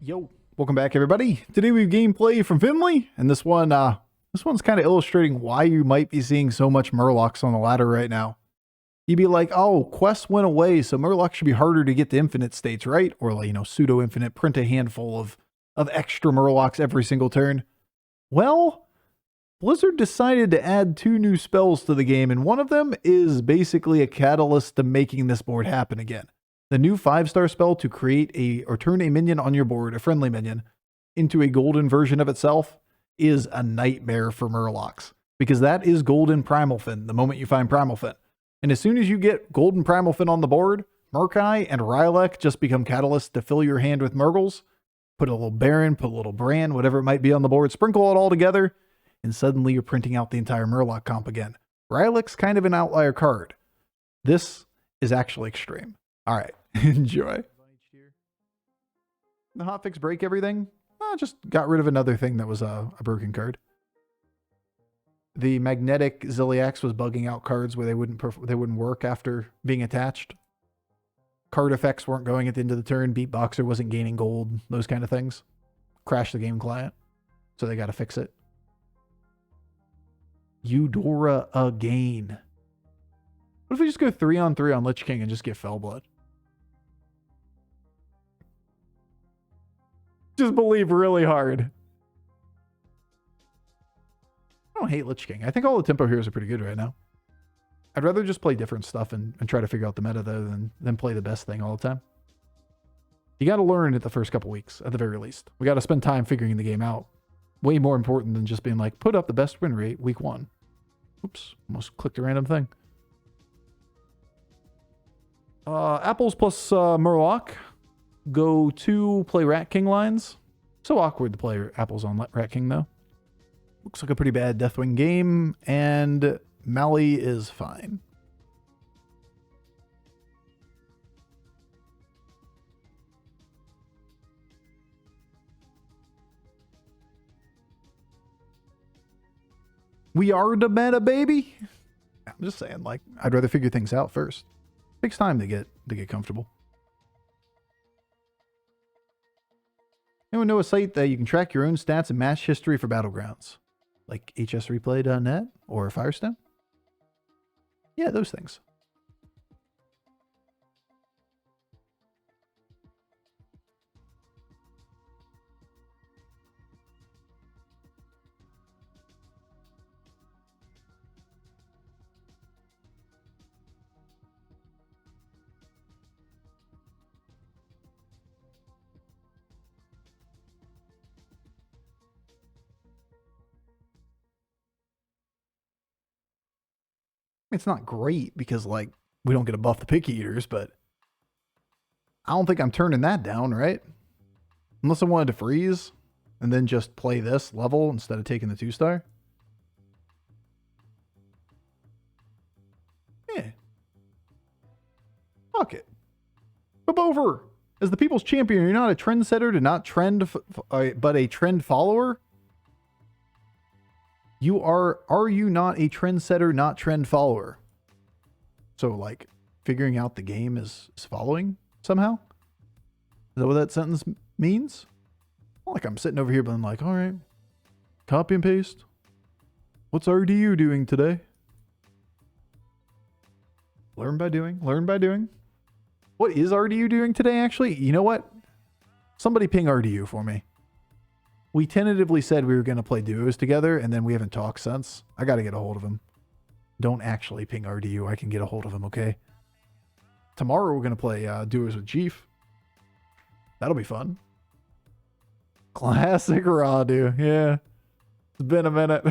Yo, welcome back everybody. Today we have gameplay from Finley, and this one's kind of illustrating why you might be seeing so much murlocs on the ladder right now. You'd be like, oh, quests went away, so murloc should be harder to get to infinite states, right? Or like, pseudo-infinite, print a handful of extra murlocs every single turn. Well, Blizzard decided to add 2 new spells to the game, and one of them is basically a catalyst to making this board happen again. The new 5-star spell to create or turn a minion on your board, a friendly minion, into a golden version of itself is a nightmare for murlocs. Because that is golden Primalfin the moment you find Primalfin. And as soon as you get golden Primalfin on the board, Murkai and Rylek just become catalysts to fill your hand with murgls. Put a little Baron, put a little Bran, whatever it might be on the board, sprinkle it all together, and suddenly you're printing out the entire murloc comp again. Rylek's kind of an outlier card. This is actually extreme. All right, enjoy. The hotfix break everything? Just got rid of another thing that was a broken card. The magnetic Ziliax was bugging out cards where they wouldn't work after being attached. Card effects weren't going at the end of the turn. Beatboxer wasn't gaining gold. Those kind of things. Crashed the game client. So they got to fix it. Eudora again. What if we just go 3-on-3 on Lich King and just get Fellblood? Just believe really hard. I don't hate Lich King. I think all the tempo heroes are pretty good right now. I'd rather just play different stuff and try to figure out the meta though than play the best thing all the time. You got to learn it the first couple weeks at the very least. We got to spend time figuring the game out. Way more important than just being like, put up the best win rate week 1. Oops, almost clicked a random thing. Apples plus Murloc. Go to play Rat King lines. So awkward to play Apples on Rat King though. Looks like a pretty bad Deathwing game, and Mali is fine. We are the meta, baby. I'm just saying, like, I'd rather figure things out first. Takes time to get comfortable. Anyone know a site that you can track your own stats and match history for Battlegrounds? Like hsreplay.net or Firestone? Yeah, those things. It's not great because, like, we don't get to buff the picky eaters, but I don't think I'm turning that down, right? Unless I wanted to freeze and then just play this level instead of taking the 2-star. Yeah. Fuck it. But Bofur, as the people's champion, you're not a trendsetter to not trend, but a trend follower. Are you not a trendsetter, not trend follower? So, like, figuring out the game is following somehow? Is that what that sentence means? Not like I'm sitting over here being like, all right, copy and paste. What's RDU doing today? Learn by doing, learn by doing. What is RDU doing today, actually? You know what? Somebody ping RDU for me. We tentatively said we were going to play duos together, and then we haven't talked since. I got to get a hold of him. Don't actually ping RDU. I can get a hold of him, okay? Tomorrow we're going to play duos with Chief. That'll be fun. Classic Radu. Yeah. It's been a minute.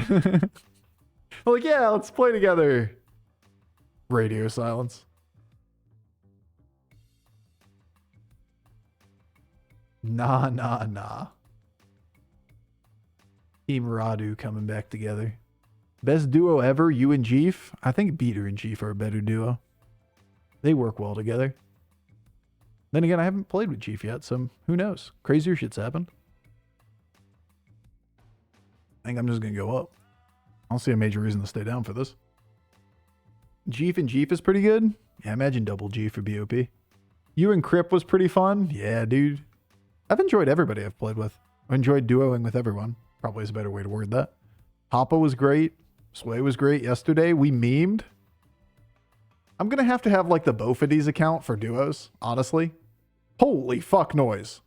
Like, yeah, let's play together. Radio silence. Nah. Team Radu coming back together. Best duo ever, you and Jeef. I think Beater and Jeef are a better duo. They work well together. Then again, I haven't played with Jeef yet, so who knows? Crazier shit's happened. I think I'm just going to go up. I don't see a major reason to stay down for this. Jeef and Jeef is pretty good. Yeah, imagine double Jeef for BOP. You and Krip was pretty fun. Yeah, dude. I've enjoyed everybody I've played with. I enjoyed duoing with everyone. Probably is a better way to word that. Papa was great. Sway was great yesterday. We memed. I'm going to have like the Bofur account for duos, honestly. Holy fuck noise.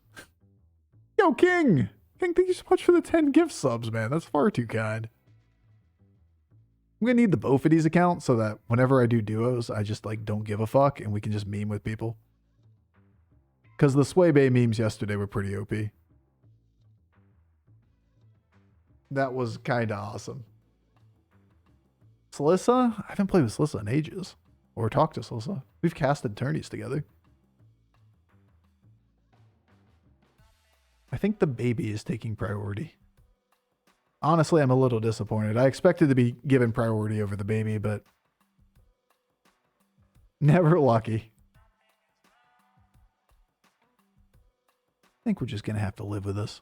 Yo, King! King, thank you so much for the 10 gift subs, man. That's far too kind. I'm going to need the Bofur account so that whenever I do duos, I just like don't give a fuck and we can just meme with people. Because the Sway Bay memes yesterday were pretty OP. That was kind of awesome. Slysssa? I haven't played with Slysssa in ages. Or talked to Slysssa. We've casted tourneys together. I think the baby is taking priority. Honestly, I'm a little disappointed. I expected to be given priority over the baby, but never lucky. I think we're just going to have to live with this.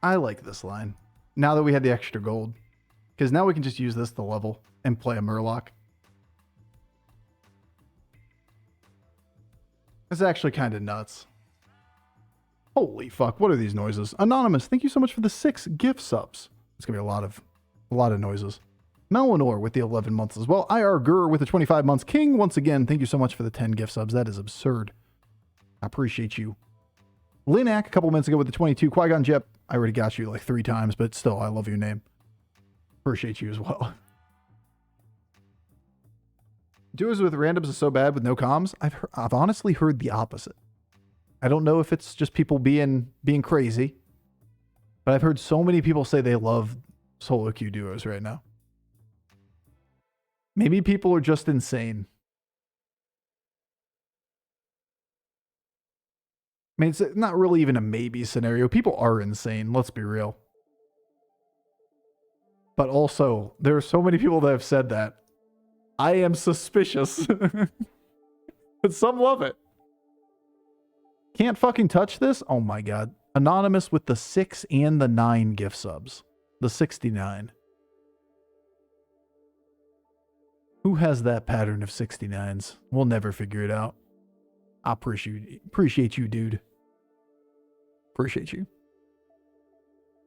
I like this line. Now that we had the extra gold. Because now we can just use this to level and play a murloc. It's actually kind of nuts. Holy fuck, what are these noises? Anonymous, thank you so much for the 6 gift subs. It's going to be a lot of noises. Melanor with the 11 months as well. IR Gur with the 25 months. King, once again, thank you so much for the 10 gift subs. That is absurd. I appreciate you. Linak, a couple minutes ago with the 22. Qui-Gon Jep, I already got you like 3 times, but still, I love your name. Appreciate you as well. Duos with randoms is so bad with no comms. I've honestly heard the opposite. I don't know if it's just people being crazy, but I've heard so many people say they love solo queue duos right now. Maybe people are just insane. I mean, it's not really even a maybe scenario. People are insane. Let's be real. But also, there are so many people that have said that. I am suspicious. But some love it. Can't fucking touch this? Oh my god. Anonymous with the 6 and the 9 gift subs. The 69. Who has that pattern of 69s? We'll never figure it out. I appreciate you, dude. Appreciate you.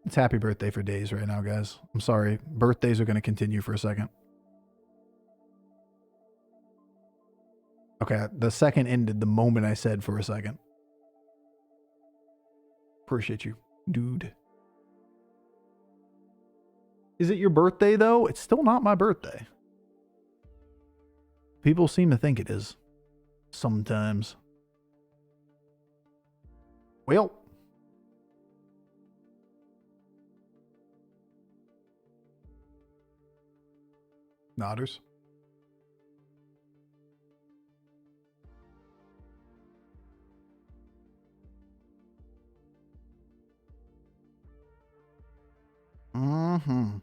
It's happy birthday for days right now, guys. I'm sorry. Birthdays are going to continue for a second. Okay, the second ended the moment I said for a second. Appreciate you, dude. Is it your birthday, though? It's still not my birthday. People seem to think it is. Sometimes. Well. Nodders. Mm-hmm.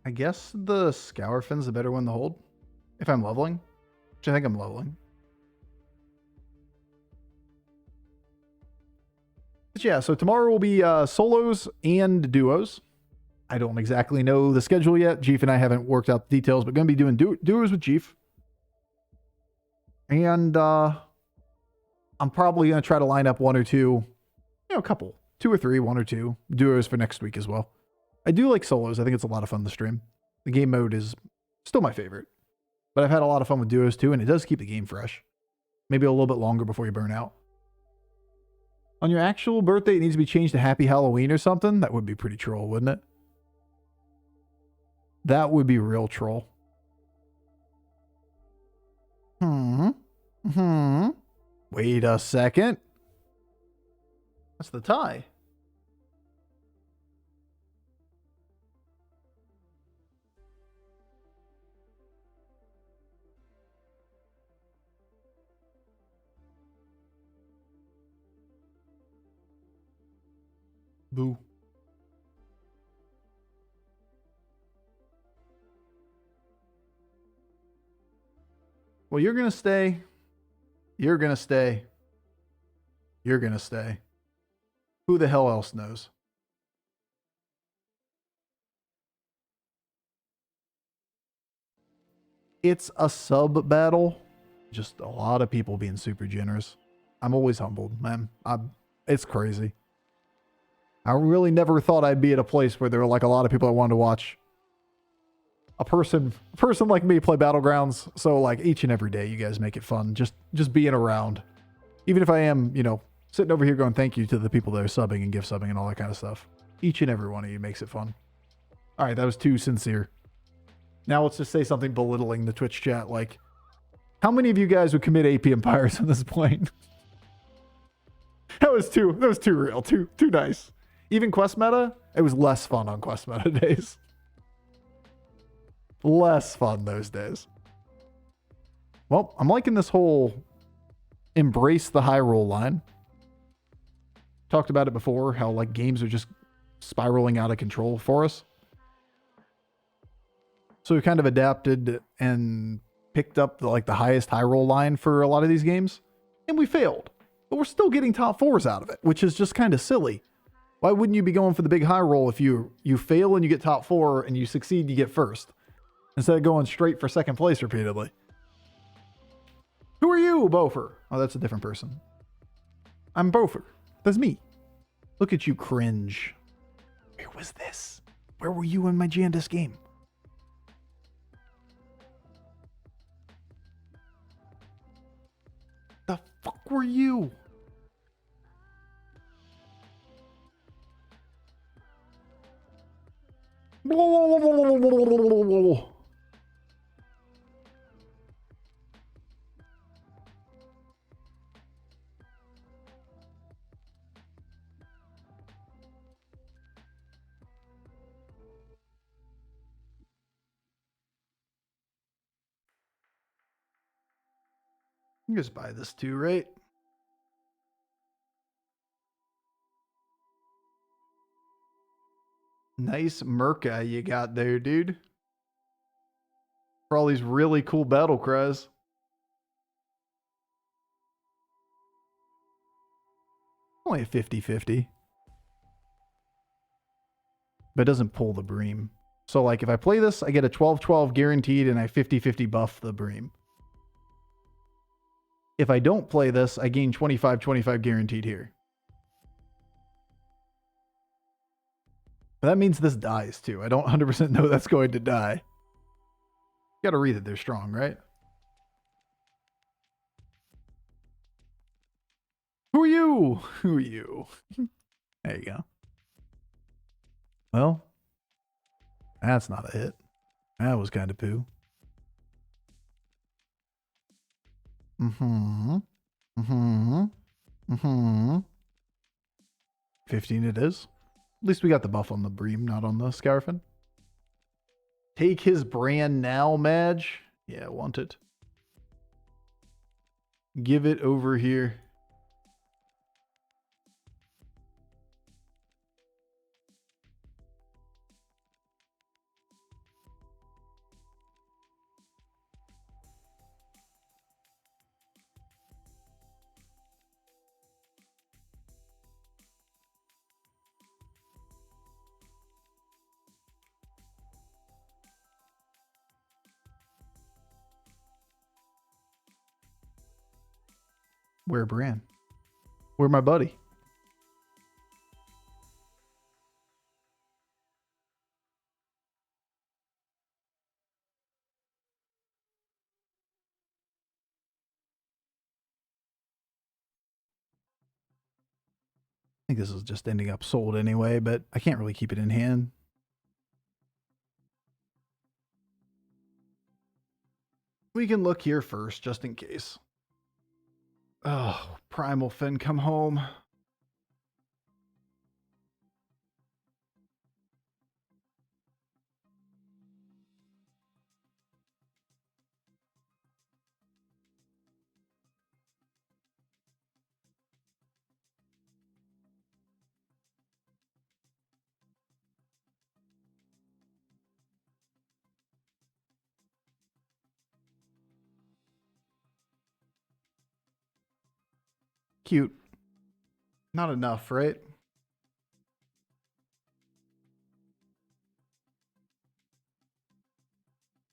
I guess the Scourfin's the better one to hold. If I'm leveling. Which I think I'm leveling. But yeah, so tomorrow will be solos and duos. I don't exactly know the schedule yet. Jeef and I haven't worked out the details, but going to be doing duos with Jeef. And I'm probably going to try to line up 1 or 2, a couple, 2 or 3, 1 or 2 duos for next week as well. I do like solos. I think it's a lot of fun to stream. The game mode is still my favorite. But I've had a lot of fun with duos too, and it does keep the game fresh. Maybe a little bit longer before you burn out. On your actual birthday, it needs to be changed to Happy Halloween or something. That would be pretty troll, wouldn't it? That would be real troll. Wait a second. That's the tie. Boo. Well, you're going to stay. You're going to stay. You're going to stay. Who the hell else knows? It's a sub battle. Just a lot of people being super generous. I'm always humbled, man. It's crazy. I really never thought I'd be at a place where there were like a lot of people I wanted to watch a person like me play Battlegrounds. So like each and every day, you guys make it fun. Just being around, even if I am, you know, sitting over here going thank you to the people that are subbing and gift subbing and all that kind of stuff. Each and every one of you makes it fun. All right, that was too sincere. Now let's just say something belittling the Twitch chat. Like, how many of you guys would commit AP Empires on this plane? That was too real, too nice. Even Quest Meta, it was less fun on Quest Meta days. Less fun those days. Well, I'm liking this whole embrace the high roll line. Talked about it before, how like games are just spiraling out of control for us. So we kind of adapted and picked up the highest high roll line for a lot of these games, and we failed. But we're still getting top fours out of it, which is just kind of silly. Why wouldn't you be going for the big high roll if you fail and you get top four and you succeed and you get first, instead of going straight for second place repeatedly? Who are you, Bofur? Oh, that's a different person. I'm Bofur. That's me. Look at you cringe. Where was this? Where were you in my Jandis game? The fuck were you? You just buy this too, right? Nice Merca you got there, dude. For all these really cool battle cries. Only a 50-50. But it doesn't pull the Bream. So like if I play this, I get a 12-12 guaranteed and I 50-50 buff the Bream. If I don't play this, I gain 25-25 guaranteed here. But that means this dies too. I don't 100% know that's going to die. You gotta read that they're strong, right? Who are you? Who are you? There you go. Well, that's not a hit. That was kind of poo. Mm-hmm. Mm-hmm. Mm-hmm. 15 it is. At least we got the buff on the Bream, not on the Scarfin. Take his brand now, Madge. Yeah, want it. Give it over here. Where Bran? Where my buddy? I think this is just ending up sold anyway, but I can't really keep it in hand. We can look here first, just in case. Oh, Primalfin, come home. Cute. Not enough, right?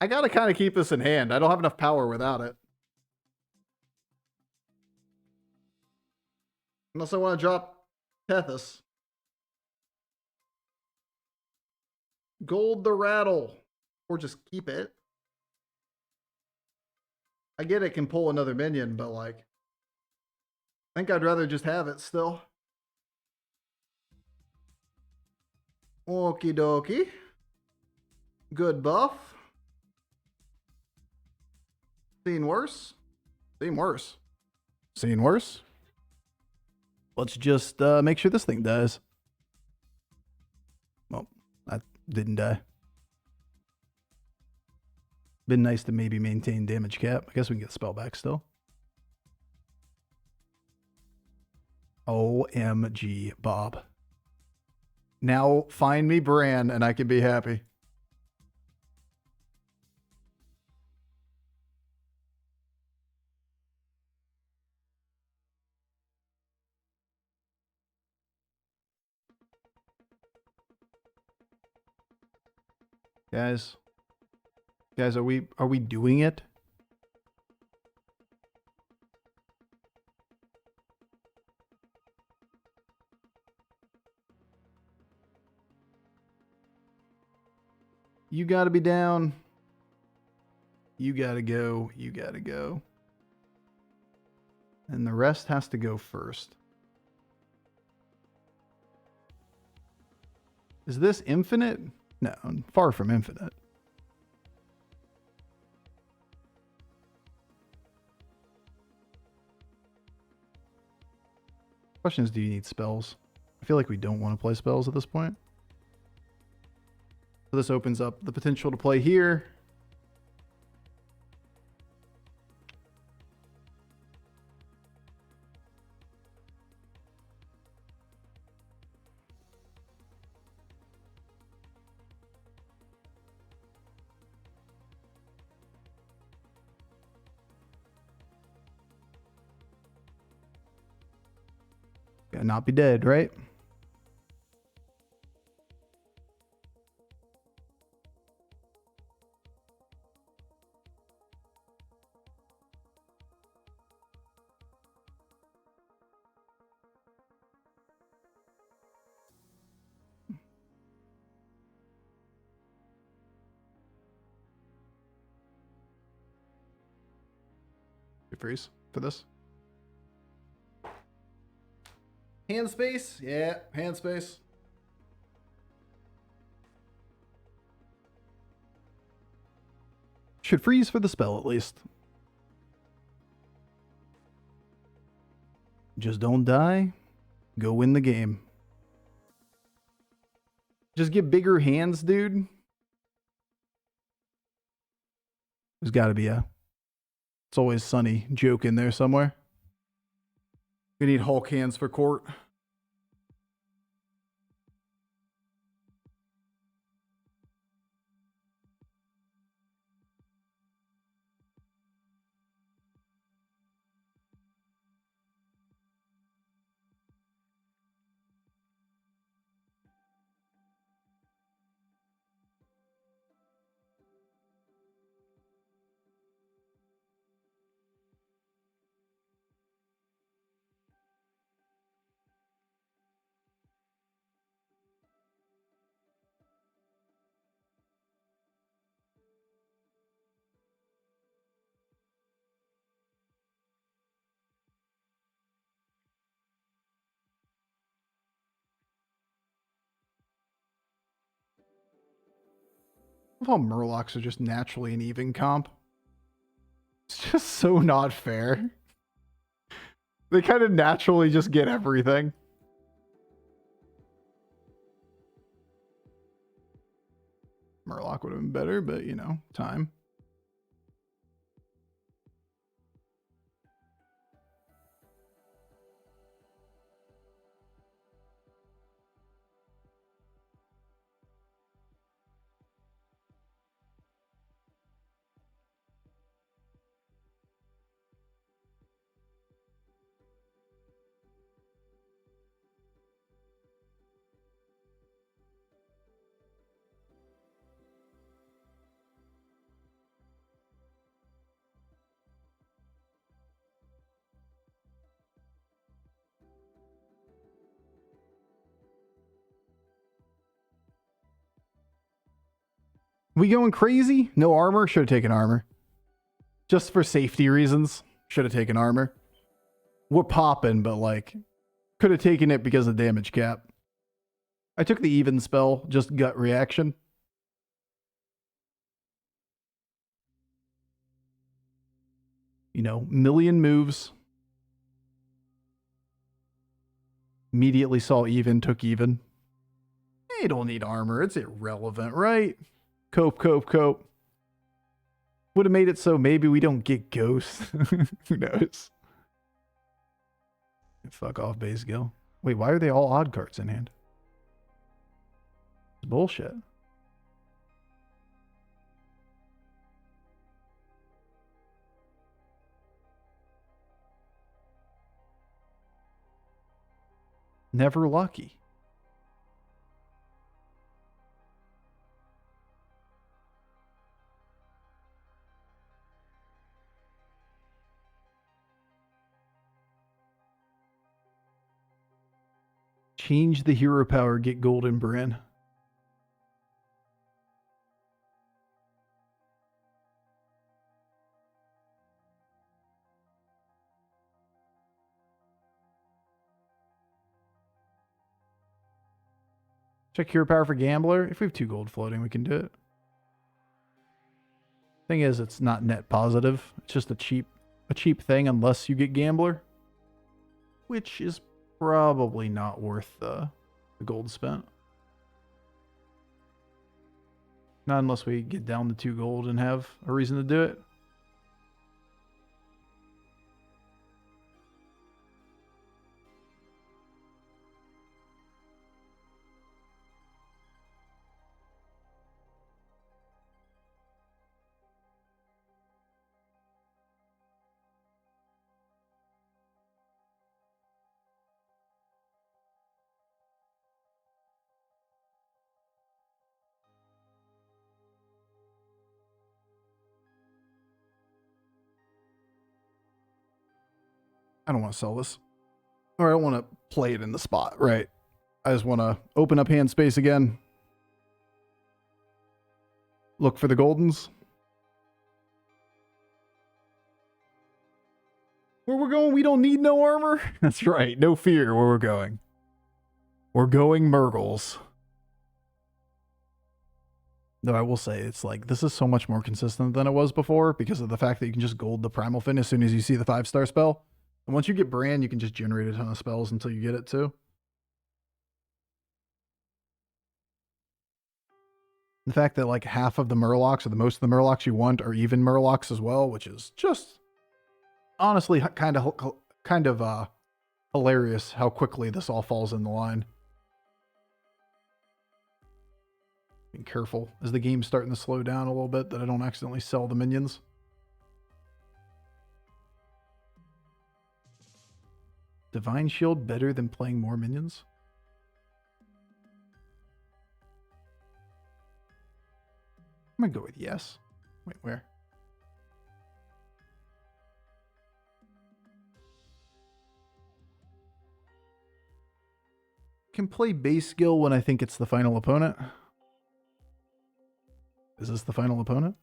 I gotta kind of keep this in hand. I don't have enough power without it. Unless I want to drop Tethys. Gold the Rattle. Or just keep it. I get it can pull another minion, but like, I think I'd rather just have it still. Okie dokie. Good buff. Seen worse. Seen worse. Seen worse. Let's just make sure this thing dies. Well, that didn't die. Been nice to maybe maintain damage cap. I guess we can get spell back still. OMG, Bob. Now find me Bran and I can be happy. Guys, are we doing it? You gotta be down. You gotta go. You gotta go. And the rest has to go first. Is this infinite? No, far from infinite. Question is, do you need spells? I feel like we don't want to play spells at this point. So this opens up the potential to play here. Gotta not be dead, right? Freeze for this. Hand space? Yeah, hand space. Should freeze for the spell at least. Just don't die. Go win the game. Just get bigger hands, dude. There's got to be a It's Always Sunny joke in there somewhere. We need Hulk hands for court. I love how murlocs are just naturally an even comp. It's just so not fair. They kind of naturally just get everything. Murloc would have been better, but you know, time. We going crazy? No armor? Should have taken armor. Just for safety reasons. Should have taken armor. We're popping, but like, could have taken it because of damage cap. I took the even spell, just gut reaction. You know, million moves. Immediately saw even, took even. You don't need armor. It's irrelevant, right? Cope. Would have made it so maybe we don't get ghosts. Who knows? Fuck off, base skill. Wait, why are they all odd cards in hand? It's bullshit. Never lucky. Change the hero power, get golden Bran. Check hero power for gambler. If we have 2 gold floating, we can do it. Thing is, it's not net positive. It's just a cheap thing unless you get gambler, which is probably not worth the gold spent. Not unless we get down to 2 gold and have a reason to do it. I don't want to sell this. Or I don't want to play it in the spot, right? I just want to open up hand space again. Look for the goldens. Where we're going, we don't need no armor. That's right. No fear where we're going. We're going murgls. Though I will say, it's like, this is so much more consistent than it was before because of the fact that you can just gold the Primalfin as soon as you see the 5-star spell. And once you get Bran, you can just generate a ton of spells until you get it too. The fact that like half of the murlocs or the most of the murlocs you want are even murlocs as well, which is just honestly kind of hilarious how quickly this all falls in the line. Being careful as the game's starting to slow down a little bit that I don't accidentally sell the minions. Divine Shield better than playing more minions? I'm gonna go with yes. Wait, where? Can play base skill when I think it's the final opponent. Is this the final opponent?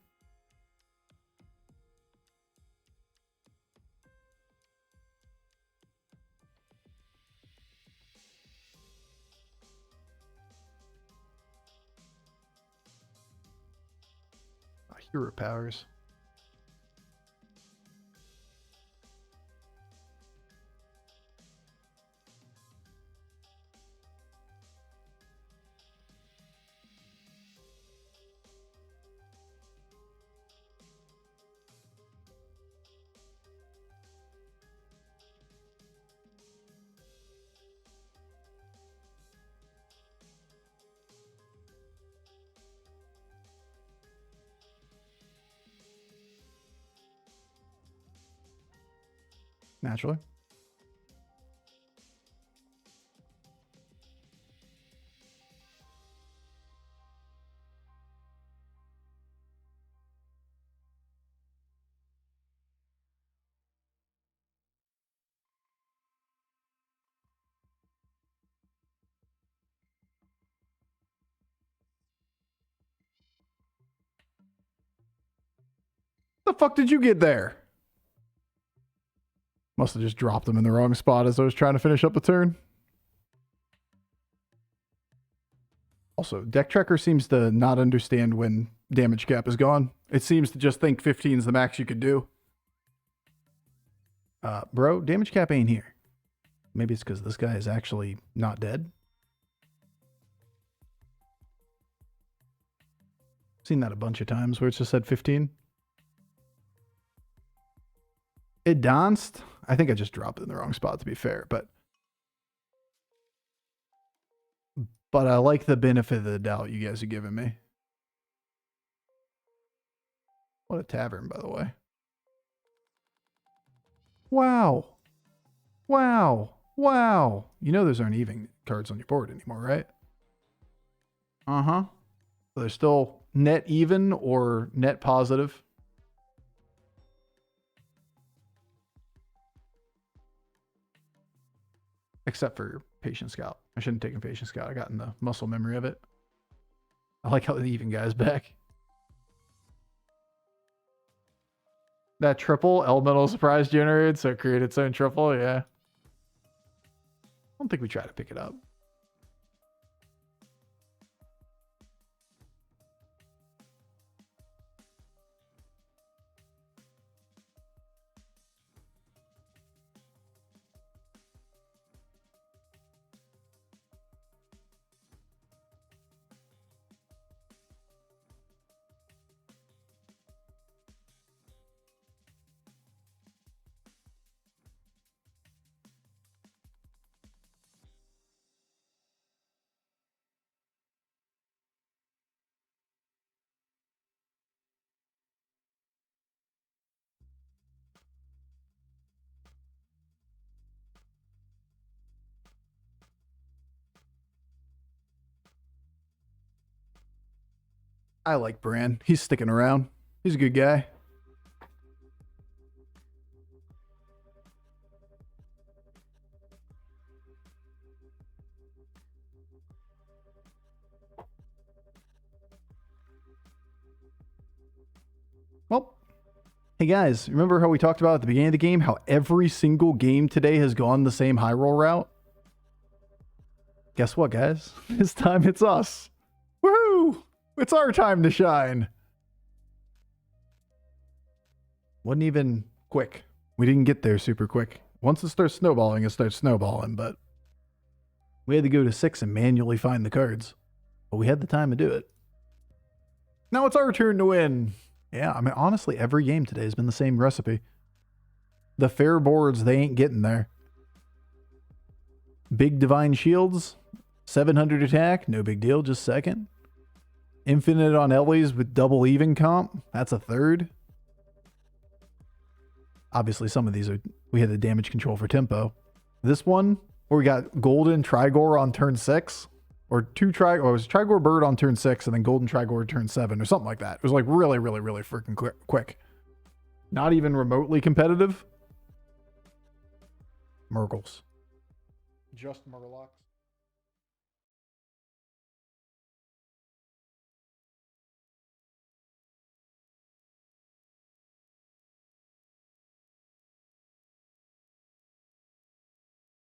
Hero powers. Naturally. The fuck did you get there? Must have just dropped them in the wrong spot as I was trying to finish up the turn. Also, Deck Tracker seems to not understand when damage cap is gone. It seems to just think 15 is the max you could do. Bro, damage cap ain't here. Maybe it's because this guy is actually not dead. Seen that a bunch of times where it's just said 15. It danced. I think I just dropped it in the wrong spot to be fair, but I like the benefit of the doubt you guys are giving me. What a tavern, by the way. Wow. Wow. Wow. You know those aren't even cards on your board anymore, right? Uh-huh. So they're still net even or net positive. Except for Patient Scout. I shouldn't have taken Patient Scout. I got in the muscle memory of it. I like how the even guy's back. That triple elemental surprise generated, so it created its own triple, yeah. I don't think we try to pick it up. I like Bran. He's sticking around. He's a good guy. Well, hey guys, remember how we talked about at the beginning of the game how every single game today has gone the same high roll route? Guess what, guys? This time it's us. Woohoo! It's our time to shine. Wasn't even quick. We didn't get there super quick. Once it starts snowballing, it starts snowballing, but we had to go to 6 and manually find the cards. But we had the time to do it. Now it's our turn to win. Yeah, I mean, honestly, every game today has been the same recipe. The fair boards, they ain't getting there. Big Divine Shields, 700 attack, no big deal, just second. Infinite on Ellie's with double even comp, that's a third. Obviously, some of these are, we had the damage control for tempo. This one, where we got Golden Trigor on turn 6, or it was Trigor Bird on turn 6, and then Golden Trigor turn 7, or something like that. It was like really, really, really freaking quick. Not even remotely competitive. Murgls. Just murlocs.